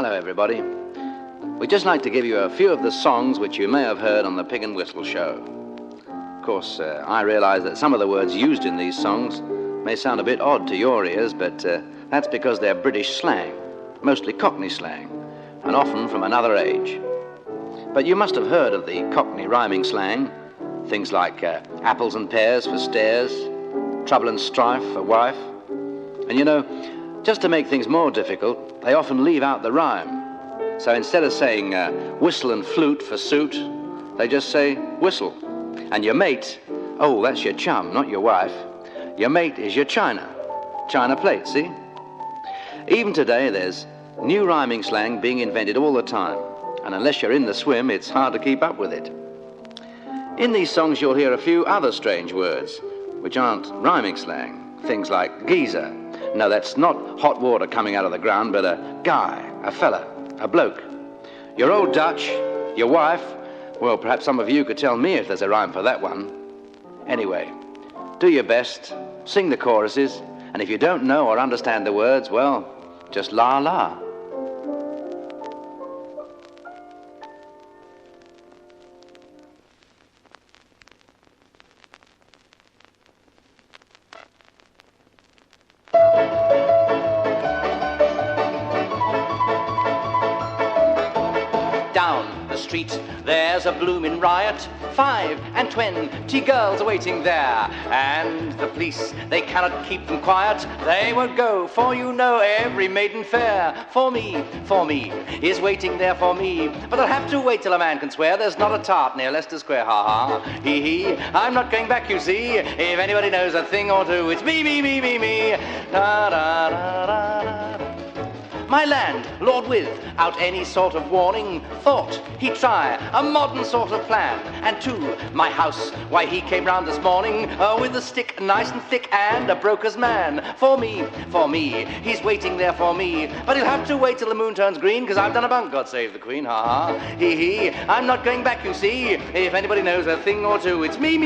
Hello, everybody. We'd just like to give you a few of the songs which you may have heard on the Pig and Whistle show. Of course, I realise that some of the words used in these songs may sound a bit odd to your ears, but that's because they're British slang, mostly Cockney slang, and often from another age. But you must have heard of the Cockney rhyming slang, things like apples and pears for stairs, trouble and strife for wife. And you know, just to make things more difficult, they often leave out the rhyme. So instead of saying whistle and flute for suit, they just say whistle. And your mate, oh, that's your chum, not your wife. Your mate is your china plate, see? Even today, there's new rhyming slang being invented all the time. And unless you're in the swim, it's hard to keep up with it. In these songs, you'll hear a few other strange words, which aren't rhyming slang. Things like geezer. No, that's not hot water coming out of the ground, but a guy, a fella, a bloke. Your old Dutch, your wife, well, perhaps some of you could tell me if there's a rhyme for that one. Anyway, do your best, sing the choruses, and if you don't know or understand the words, well, just la la. Down the street there's a bloomin' riot, 5 and 20 girls are waiting there, and the police, they cannot keep them quiet. They won't go, for you know every maiden fair for me is waiting there for me. But I'll have to wait till a man can swear there's not a tart near Leicester Square. Ha ha, hee hee, I'm not going back, you see. If anybody knows a thing or two, it's me. Da da da da da. My landlord, without any sort of warning, thought he'd try a modern sort of plan. And to my house, why, he came round this morning with a stick nice and thick and a broker's man. For me, he's waiting there for me. But he'll have to wait till the moon turns green, 'cause I've done a bunk, God save the Queen, ha ha. Hee hee, I'm not going back, you see. If anybody knows a thing or two, it's me.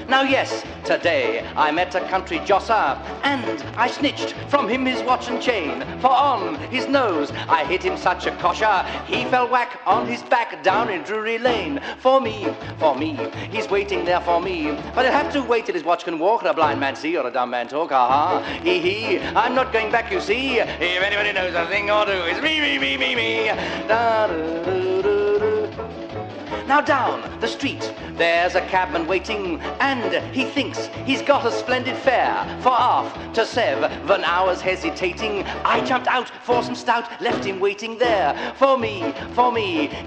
Now yes, today I met a country josser, and I snitched from him his watch and chain. For on his nose I hit him such a kosher, he fell whack on his back down in Drury Lane. For me, he's waiting there for me. But he'll have to wait till his watch can walk, or a blind man see, or a dumb man talk, ha-ha. Hee hee, I'm not going back, you see. If anybody knows a thing or two, it's me. Da-da-da-da-da. Now down the street there's a cabman waiting, and he thinks he's got a splendid fare. For after 7 hours hesitating, I jumped out for some stout, left him waiting there. For me,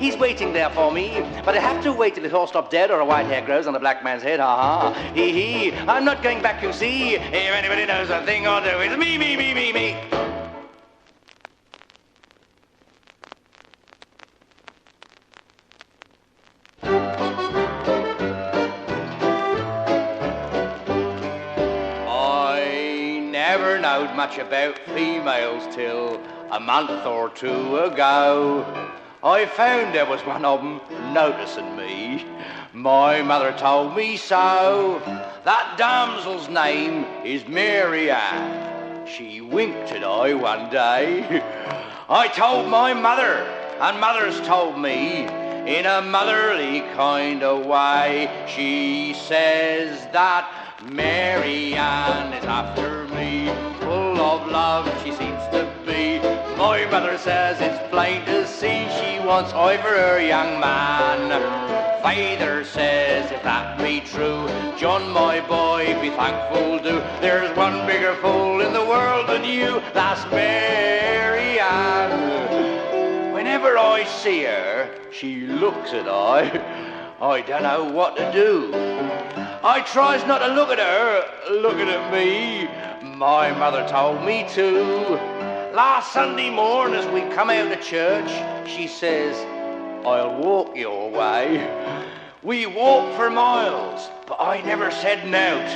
he's waiting there for me. But I have to wait till his horse stops dead, or a white hair grows on the black man's head, ha-ha. Hee hee, I'm not going back, you see. If anybody knows a thing or two, it's me. Never knowed much about females till a month or two ago. I found there was one of them noticing me. My mother told me so. That damsel's name is Mary Ann. She winked at I one day. I told my mother, and mother's told me in a motherly kind of way. She says that Mary Ann is after me, full of love she seems to be. My mother says it's plain to see she wants I for her young man. Father says if that be true, John my boy be thankful do. There's one bigger fool in the world than you, that's Mary Ann. Whenever I see her, she looks at I don't know what to do. I tries not to look at her, looking at me. My mother told me to. Last Sunday morning as we come out of church, she says, I'll walk your way. We walked for miles, but I never said nout.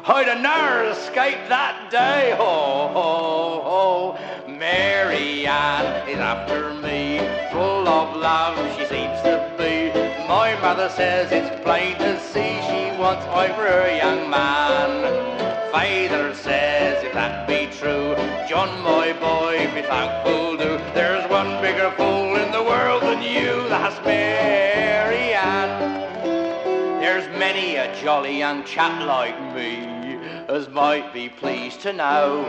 I'd have never escaped that day. Ho. Mary Ann is after me, full of love she seems to be. My mother says it's plain to see she wants I for her young man. Father says if that be true, John, my boy, be thankful do. There's one bigger fool in the world than you, that's Mary Ann. There's many a jolly young chap like me as might be pleased to know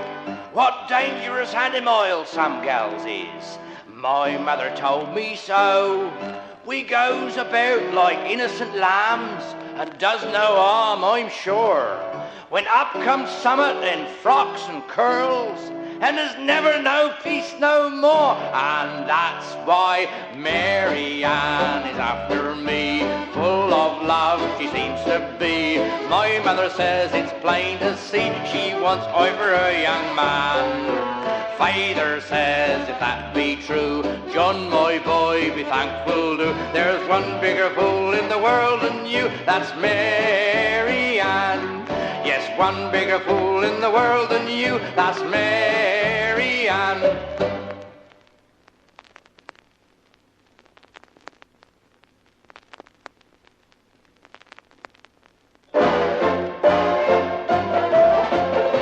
what dangerous animal some gals is. My mother told me so. We goes about like innocent lambs and does no harm, I'm sure. When up comes summat and frocks and curls, and there's never no peace no more. And that's why Mary Ann is after me. Full of love she seems to be. My mother says it's plain to see she wants I for a young man. Father says if that be true, John, my boy, be thankful do. There's one bigger fool in the world than you, that's Mary Ann. Yes, one bigger fool in the world than you, that's Mary Ann.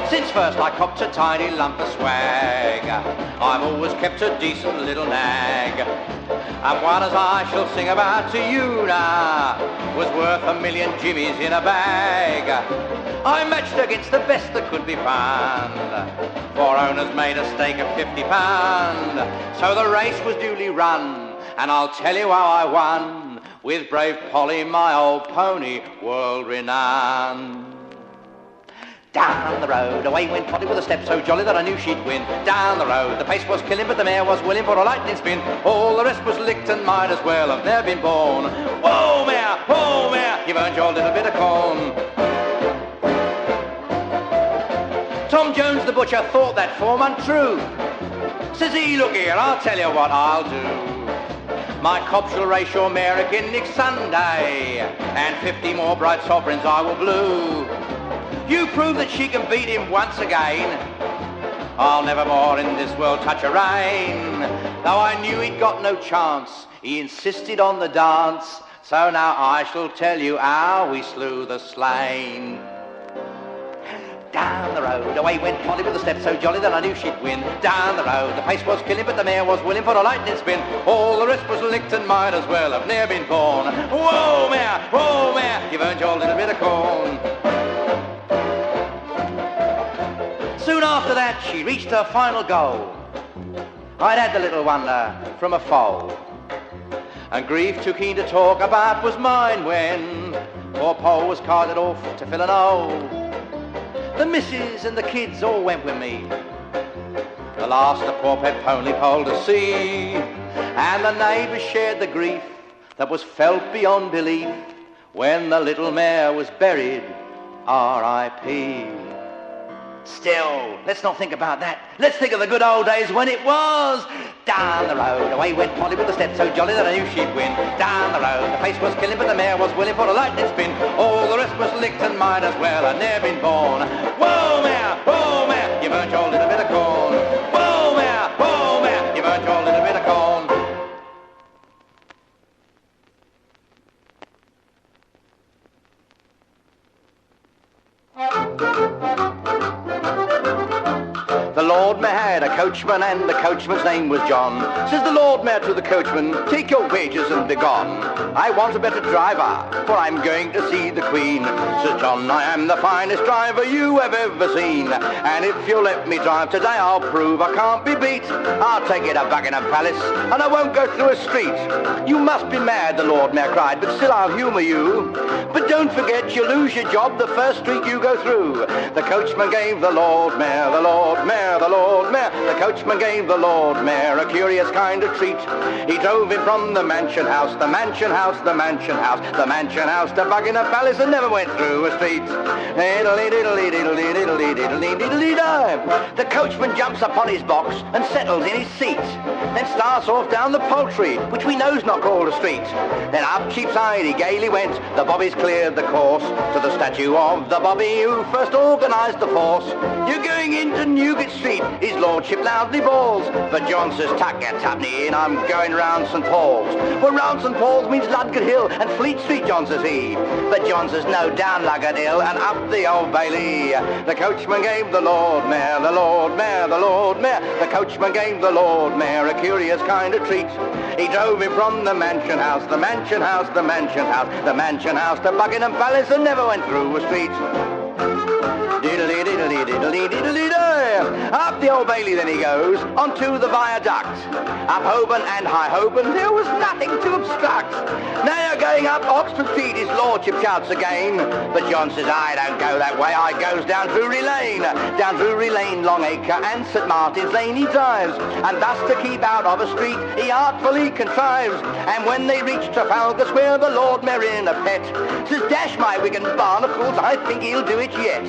Since first I copped a tiny lump of swag, I've always kept a decent little nag. And one as I shall sing about to you now was worth 1,000,000 jimmies in a bag. I matched against the best that could be found, for owners made a stake of £50. So the race was duly run, and I'll tell you how I won, with brave Polly, my old pony, world renowned. Down the road, away went Polly with a step so jolly that I knew she'd win. Down the road, the pace was killing, but the mare was willing for a lightning spin. All the rest was licked and might as well have never been born. Whoa, mare, you've earned your little bit of corn. Tom Jones the butcher thought that form untrue. Says he, look here, I'll tell you what I'll do. My cob shall race your mare again next Sunday, and 50 more bright sovereigns I will blue. You prove that she can beat him once again. I'll never more in this world touch a rein. Though I knew he'd got no chance, he insisted on the dance. So now I shall tell you how we slew the slain. Down the road, away went Polly with a step so jolly that I knew she'd win. Down the road, the pace was killing, but the mare was willing for a lightning spin. All the rest was licked and might as well have ne'er been born. Whoa, mare, you've earned your little bit of corn. Soon after that, she reached her final goal. I'd had the little wonder from a foal, and grief too keen to talk about was mine when poor Poll was carted off to fill an hole. The missus and the kids all went with me. The last the poor pet pony Poll to see, and the neighbours shared the grief that was felt beyond belief when the little mare was buried, R.I.P. Still, let's not think about that. Let's think of the good old days when it was. Down the road, away went Polly with a step so jolly that I knew she'd win. Down the road, the pace was killing, but the mare was willing for a lightning spin. All the rest was licked and might as well have never been born. Whoa, mare, you've earned your little bit of corn. Whoa, mare, you've earned your little bit of corn. The Lord Mayor had a coachman, and the coachman's name was John. Says the Lord Mayor to the coachman, take your wages and be gone. I want a better driver, for I'm going to see the Queen. Says John, I am the finest driver you have ever seen, and if you'll let me drive today, I'll prove I can't be beat. I'll take you to Buckingham Palace, and I won't go through a street. You must be mad, the Lord Mayor cried, but still I'll humour you. But don't forget you lose your job the first street you go through. The coachman gave the Lord Mayor, the Lord Mayor, the Lord Mayor. The coachman gave the Lord Mayor a curious kind of treat. He drove him from the mansion house, the mansion house, the mansion house, the mansion house to Buckingham Palace and never went through a street. The coachman jumps upon his box and settles in his seat. Then starts off down the Poultry, which we know's not called a street. Then up Cheapside he gaily went, the bobbies clear cleared the course to the statue of the Bobby who first organised the force. You're going into Newgate Street, his lordship loudly bawls. But John says, tuck your tuppenny in, I'm going round St Paul's. Well, round St Paul's means Ludgate Hill and Fleet Street, John says he. But John says, no, down Ludgate Hill and up the Old Bailey. The coachman gave the Lord Mayor, the Lord Mayor, the Lord Mayor. The coachman gave the Lord Mayor a curious kind of treat. He drove him from the mansion house, the mansion house, the mansion house, the mansion house to Buckingham Palace and never went through a street. Up the Old Bailey then he goes, onto the viaduct. Up Holborn and High Holborn, there was nothing to obstruct. Now you're going up Oxford Street, his lordship shouts again. But John says, I don't go that way, I goes down Drury Lane. Down Drury Lane, Longacre and St Martin's Lane he drives. And thus to keep out of a street, he artfully contrives. And when they reach Trafalgar Square, the Lord Mayor in a pet says, dash my Wigan barnacles, I think he'll do it yet.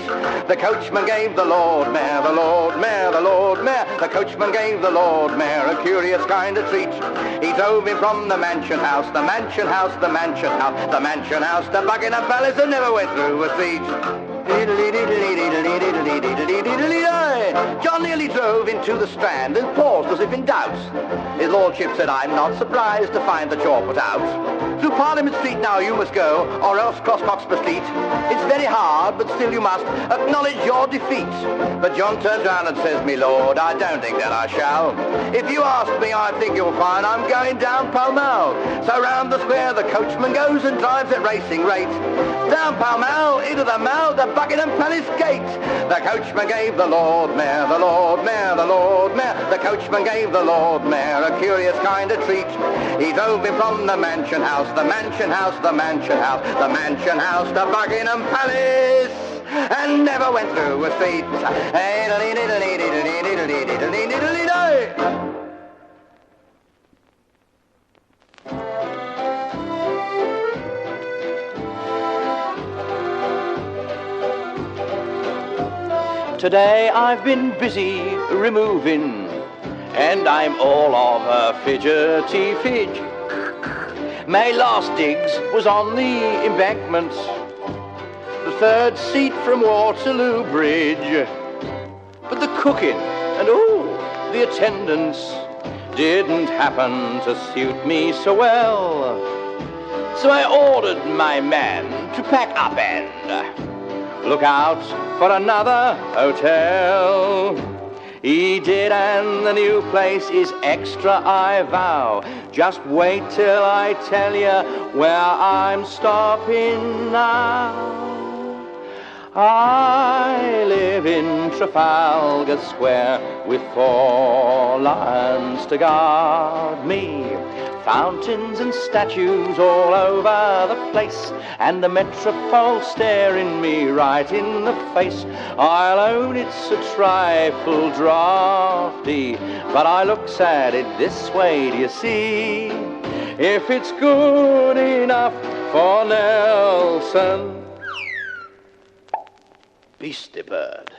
The coachman gave the Lord Mayor, the Lord Mayor, the Lord Mayor. The coachman gave the Lord Mayor a curious kind of treat. He drove him from the mansion house, the mansion house, the mansion house, the mansion house to Buckingham Palace and never went through a street. John nearly drove into the Strand and paused as if in doubt. His lordship said, I'm not surprised to find that you're put out. Through Parliament Street now you must go, or else cross Cockspur Street. It's very hard, but still you must acknowledge your defeat. But John turns round and says, me lord, I don't think that I shall. If you ask me, I think you'll find I'm going down Pall Mall. So round the square the coachman goes and drives at racing rate. Down Pall Mall, into the Mall, the Buckingham Palace gate. The coachman gave the Lord Mayor, the Lord Mayor, the Lord Mayor. The coachman gave the Lord Mayor a curious kind of treat. He drove him from the mansion house, the mansion house, the mansion house, the mansion house to Buckingham Palace and never went through a street. Today I've been busy removing, and I'm all of a fidgety fidge. My last digs was on the embankment, the third seat from Waterloo Bridge. But the cooking and the attendance didn't happen to suit me so well. So I ordered my man to pack up and look out for another hotel. He did, and the new place is extra, I vow. Just wait till I tell you where I'm stopping now. I live in Trafalgar Square with 4 lions to guard me. Fountains and statues all over the place, and the metropole staring me right in the face. I'll own it's a trifle draughty, but I looks at it this way, do you see? If it's good enough for Nelson, beastie bird,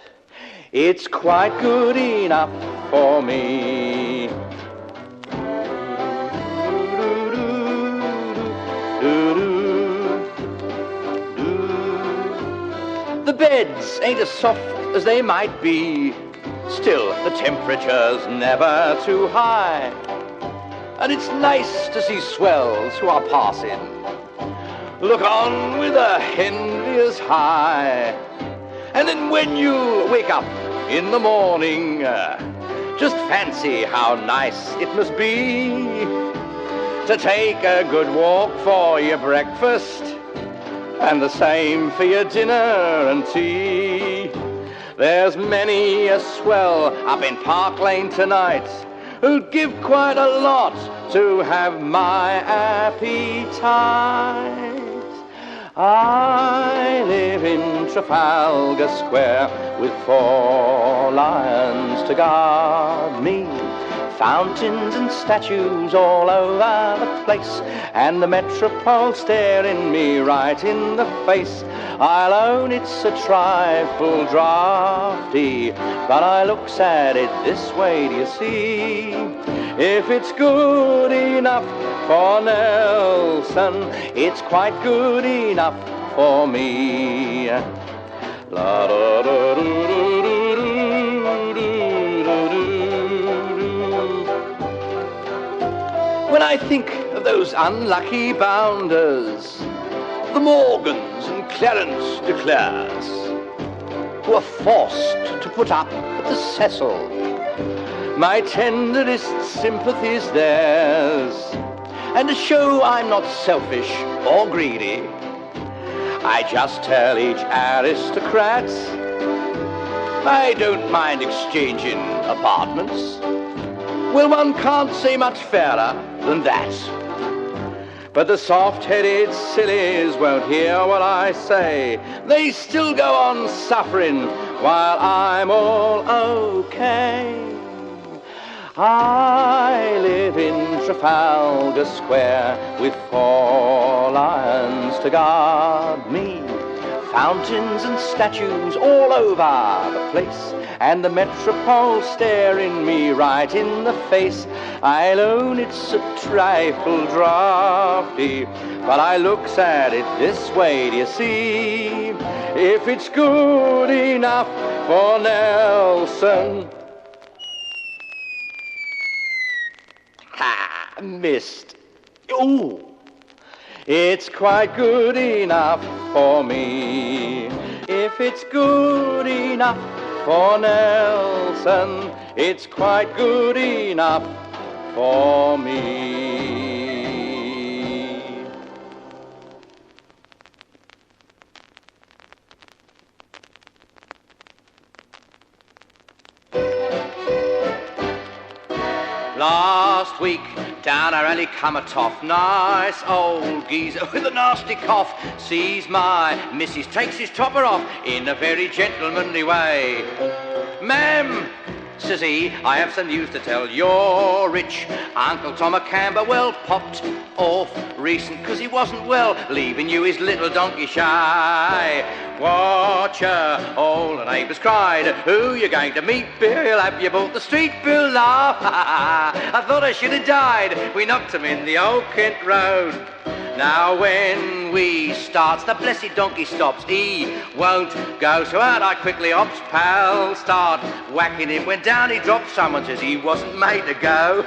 it's quite good enough for me. The beds ain't as soft as they might be, still the temperature's never too high. And it's nice to see swells who are passing look on with a envious high. And then when you wake up in the morning, just fancy how nice it must be to take a good walk for your breakfast, and the same for your dinner and tea. There's many a swell up in Park Lane tonight who'd give quite a lot to have my appetite. I live in Trafalgar Square with 4 lions to guard me. Fountains and statues all over the place, and the metropole staring me right in the face. I'll own it's a trifle draughty, but I looks at it this way, do you see? If it's good enough for Nelson, it's quite good enough for me. La da da do do do do do. When I think of those unlucky bounders, the Morgans and Clarence de Clares, who are forced to put up at the Cecil, my tenderest sympathy's theirs. And to show I'm not selfish or greedy, I just tell each aristocrat I don't mind exchanging apartments. Well, one can't say much fairer than that. But the soft-headed sillies won't hear what I say. They still go on suffering while I'm all okay. I live in Trafalgar Square with 4 lions to guard me. Fountains and statues all over the place, and the metropole staring me right in the face. I'll own it's a trifle drafty, but I looks at it this way, do you see? If it's good enough for Nelson... Ha! Missed. Ooh! It's quite good enough for me. If it's good enough for Nelson, it's quite good enough for me. Last week, down our alley come a toff, nice old geezer with a nasty cough. Sees my missus, takes his topper off in a very gentlemanly way. Ma'am, says he, I have some news to tell. You're rich. Uncle Tom a Camberwell popped off recent 'cause he wasn't well, leaving you his little donkey shy. Watch her, all the neighbours cried. Who you going to meet, Bill? Have you bought the street bill? Laugh. I thought I should have died. We knocked him in the old Kent Road. Now when we starts, the blessed donkey stops. He won't go, so out I quickly hops. Pal start whacking him. When down he dropped, someone says he wasn't made to go.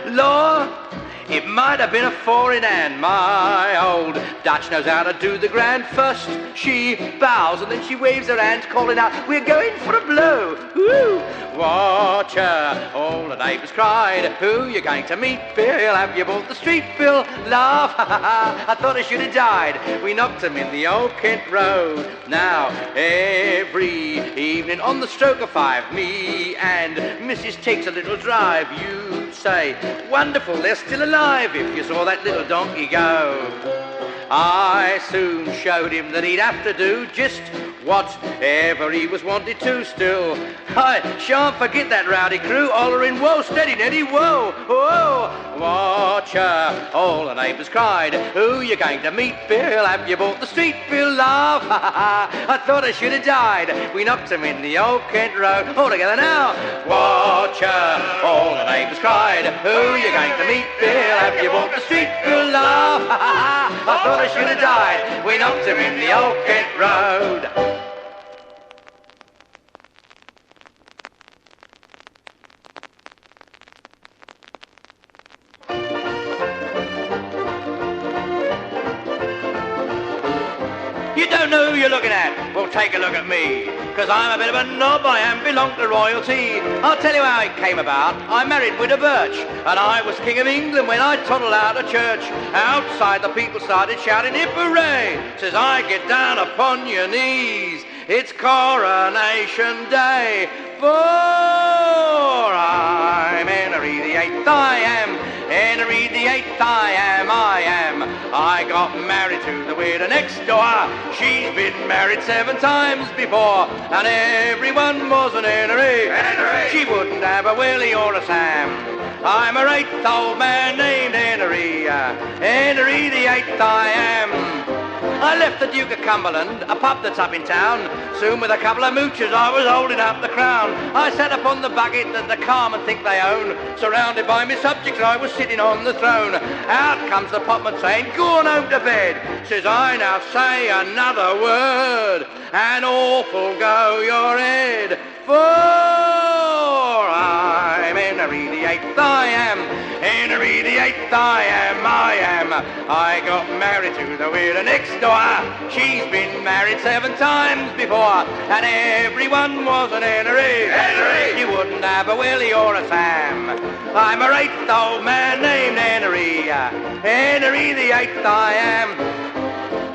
Lord, it might have been a 4-in-hand. My old Dutch knows how to do the grand. First she bows and then she waves her hands, calling out, we're going for a blow. Woo! Watch her, all the neighbours cried. Who you going to meet, Bill? Have you bought the street bill? Laugh, I thought I should have died. We knocked him in the old Kent Road. Now every evening on the stroke of 5, me and Mrs. takes a little drive. You'd say, wonderful, they're still alive, if you saw that little donkey go. I soon showed him that he'd have to do just whatever he was wanted to. Still, I shan't forget that rowdy crew hollering, whoa, steady Neddy, whoa, whoa. Watch her, all the neighbours cried. Who you going to meet, Bill? Have you bought the street bill? Laugh, I thought I should have died. We knocked him in the old Kent Road. All together now. Watch her, all the neighbours cried. Who you going to meet, Bill? Have you bought the street bill? Laugh, I thought I should have died. We knocked him in the old Kent Road. You don't know who you're looking at? Well, take a look at me, 'cause I'm a bit of a knob, I am, belong to royalty. I'll tell you how it came about. I married Widow Birch, and I was King of England when I toddled out of church. Outside the people started shouting, hip hooray! Says I, get down upon your knees. It's Coronation Day, for I'm Henry VIII, I am. Henry VIII, I am. I got married to the widow next door. She's been married 7 times before, and everyone was an Henry. She wouldn't have a Willie or a Sam. I'm a 8th old man named Henry. Henry VIII, I am. I left the Duke of Cumberland, a pub that's up in town. Soon with a couple of moochers I was holding up the crown. I sat upon the bucket that the carmen think they own. Surrounded by my subjects I was sitting on the throne. Out comes the potman saying, go on home to bed. Says I, now say another word, and awful go your head. For I'm Henry the Eighth, I am. Henry the Eighth, I am. I got married to the widow next door. She's been married 7 times before, and everyone was an Henry. Henry! You wouldn't have a Willie or a Sam. I'm a 8th old man named Henry. Henry the Eighth, I am.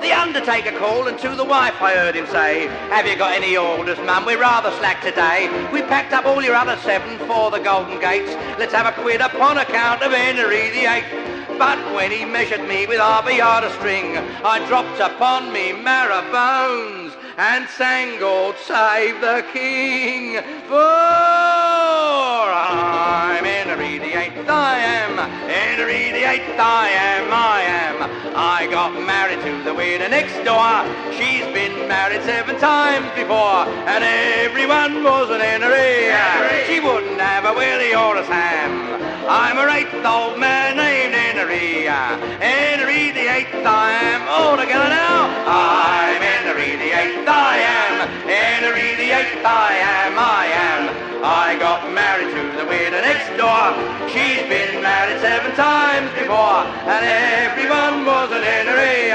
The undertaker called, and to the wife I heard him say, have you got any orders, mum? We're rather slack today. We packed up all your other 7 for the Golden Gates. Let's have a quid upon account of Henry the Eighth. But when he measured me with half a yard of string, I dropped upon me marrow bones and sang, God save the King. For I'm Henry the Eighth, I am. Henry the Eighth, I am. I got married to the widow next door. She's been married 7 times before, and everyone was an Henry. She wouldn't have a Willie or a Sam. I'm a 8th old man named Henry. Henry the Eighth, I am. All together now. I'm Henry the Eighth, I am. Henry the Eighth, I am. I got married to the widow next door. She's been married 7 times before, and everyone was an Henry.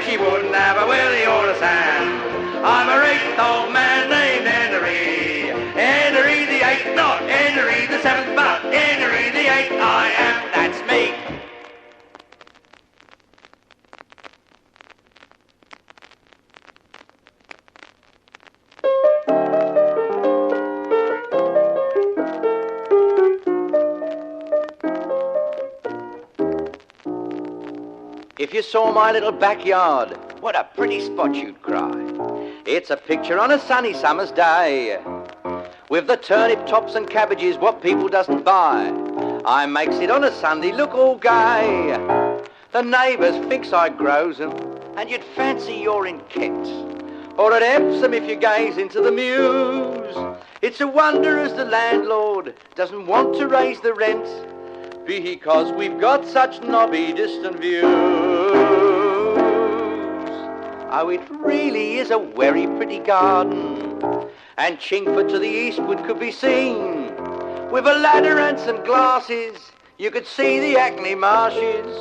She wouldn't have a Willie or a Sam. I'm a 8th old man named Henry. Henry the Eighth, not Henry the 7th, but Henry the Eighth, I am. That's me. If you saw my little backyard, what a pretty spot you'd cry. It's a picture on a sunny summer's day, with the turnip tops and cabbages what people doesn't buy. I makes it on a Sunday look all gay. The neighbours thinks I grows 'em, and you'd fancy you're in Kent. Or at Epsom if you gaze into the mews. It's a wonder as the landlord doesn't want to raise the rent, because we've got such knobby distant views. Oh, it really is a very pretty garden, and Chingford to the eastward could be seen. With a ladder and some glasses, you could see the Hackney marshes,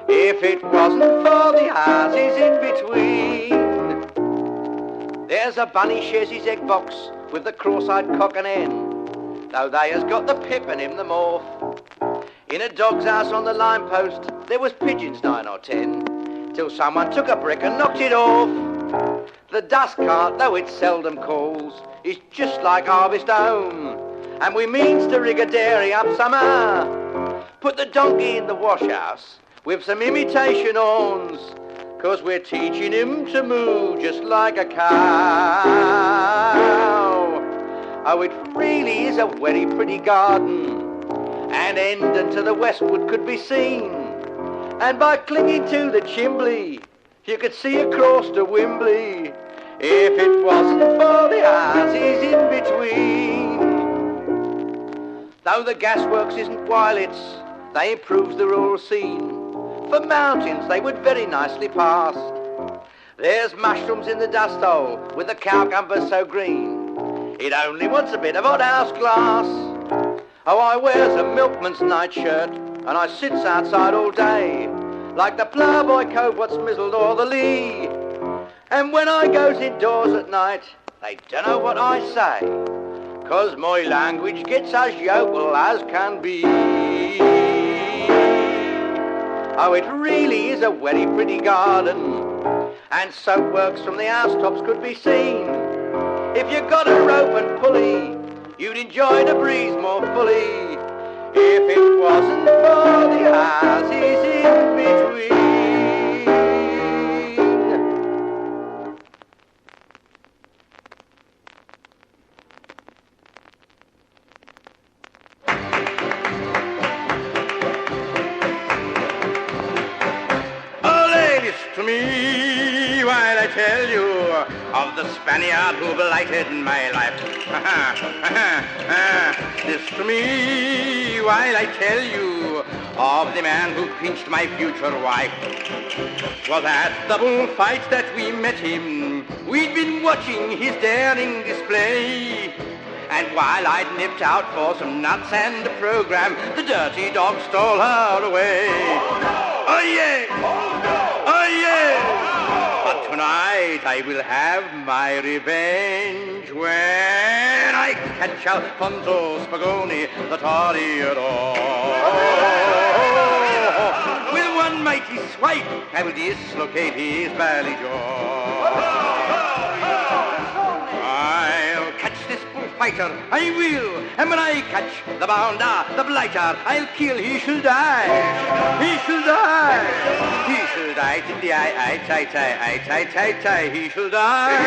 if it wasn't for the houses in between. There's a bunny shares his egg box with the cross-eyed cock and hen, though they has got the pip and him the morph. In a dog's house on the line post, there was pigeons 9 or 10, till someone took a brick and knocked it off. The dust cart, though it seldom calls, is just like Harvest Home, and we means to rig a dairy up summer. Put the donkey in the wash house with some imitation horns, 'cause we're teaching him to moo just like a cow. Oh, it really is a very pretty garden, and Endon to the westward could be seen. And by clinging to the chimbley, you could see across to Wembley, if it wasn't for the houses in between. Though the gasworks isn't Wilets, they improves the rural scene. For mountains they would very nicely pass. There's mushrooms in the dust hole with the cucumber so green, it only wants a bit of hothouse glass. Oh, I wears a milkman's nightshirt, and I sits outside all day, like the ploughboy cove what's mizzled o'er the lee. And when I goes indoors at night, they dunno what I say, 'cause my language gets as yokel as can be. Oh, it really is a very pretty garden, and soapworks from the housetops could be seen. If you got a rope and pulley, you'd enjoy the breeze more fully, if it wasn't for the houses in between. Oh, ladies to me, while I tell you of the Spaniard who blighted my life. Listen to me while I tell you of the man who pinched my future wife. 'Twas at the bullfight that we met him. We'd been watching his daring display. And while I'd nipped out for some nuts and a program, the dirty dog stole her away. Oh yeah! Oh yeah! But tonight I will have my revenge when I catch Alfonso Spagoni, the toreador. With one mighty swipe I will dislocate his belly jaw. I'll catch this bullfighter, I will, and when I catch the bounder, the blighter, I'll kill, he shall die, he shall die, he shall die, tiddly I, tie, he shall die,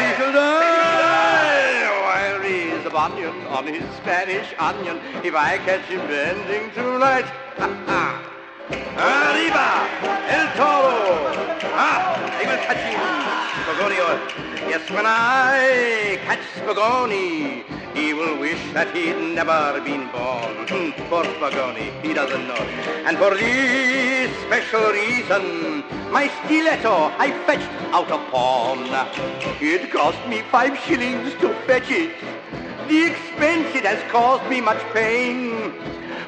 he shall die. Oh, I'll raise the bunion on his Spanish onion if I catch him bending tonight. Arriba, el toro! I will catch him, Spagoni. Yes, when I catch Spagoni, he will wish that he'd never been born. Poor Spagoni, he doesn't know. And for this special reason, my stiletto I fetched out of pawn. It cost me 5 shillings to fetch it. The expense it has caused me much pain.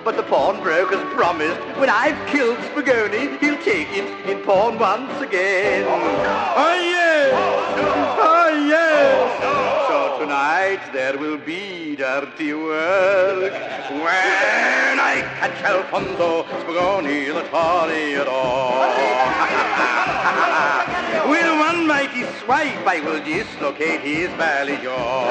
But the pawnbroker's promised when I've killed Spagoni, he'll take it in pawn once again. Oh yes! Oh yes! So tonight there will be dirty work when I catch Alfonso Spagoni, the toreador. With one mighty swipe I will dislocate his belly jaw.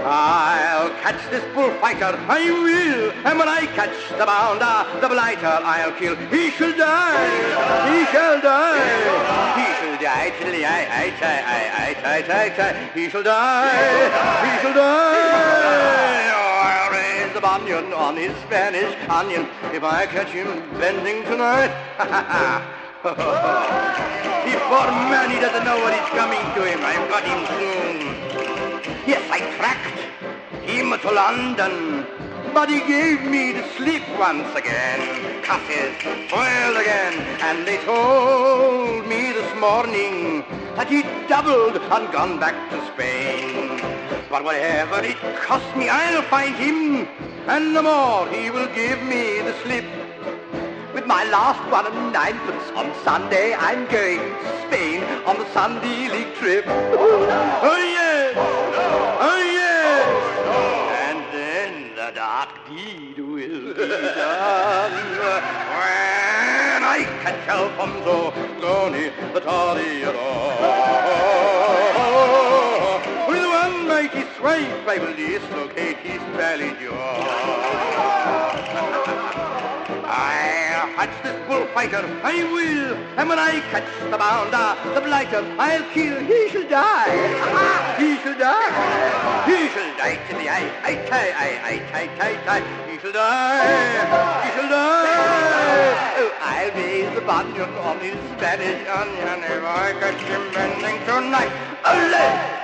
I'll catch this bullfighter, I will, and when I catch the bounder, the blighter, I'll kill. He shall die, he shall die, he shall die, tiddly I, tie, he shall die, he shall die. Oh, I'll raise the bunion on his Spanish onion if I catch him bending tonight. Before man, he doesn't know what is coming to him. I've got him soon. Yes, I tracked him to London, but he gave me the slip once again. Cusses, foiled again, and they told me this morning that he'd doubled and gone back to Spain. But whatever it cost me, I'll find him, and the more he will give me the slip. With my last 1 and 9pence on Sunday, I'm going to Spain on the Sunday League trip. Oh yes! Oh yes! And then the dark deed will be done when I catch Alfonso Spagoni, the toreador. With one mighty swipe I will dislocate his belly jaw. I'll catch this bullfighter, I will, and when I catch the bounder, the blighter, I'll kill, he shall die, he shall die, he shall die till the eye, tie, he shall die, he shall die. Oh, I'll raise the bunion on his Spanish onion if I catch him bending tonight. Ole!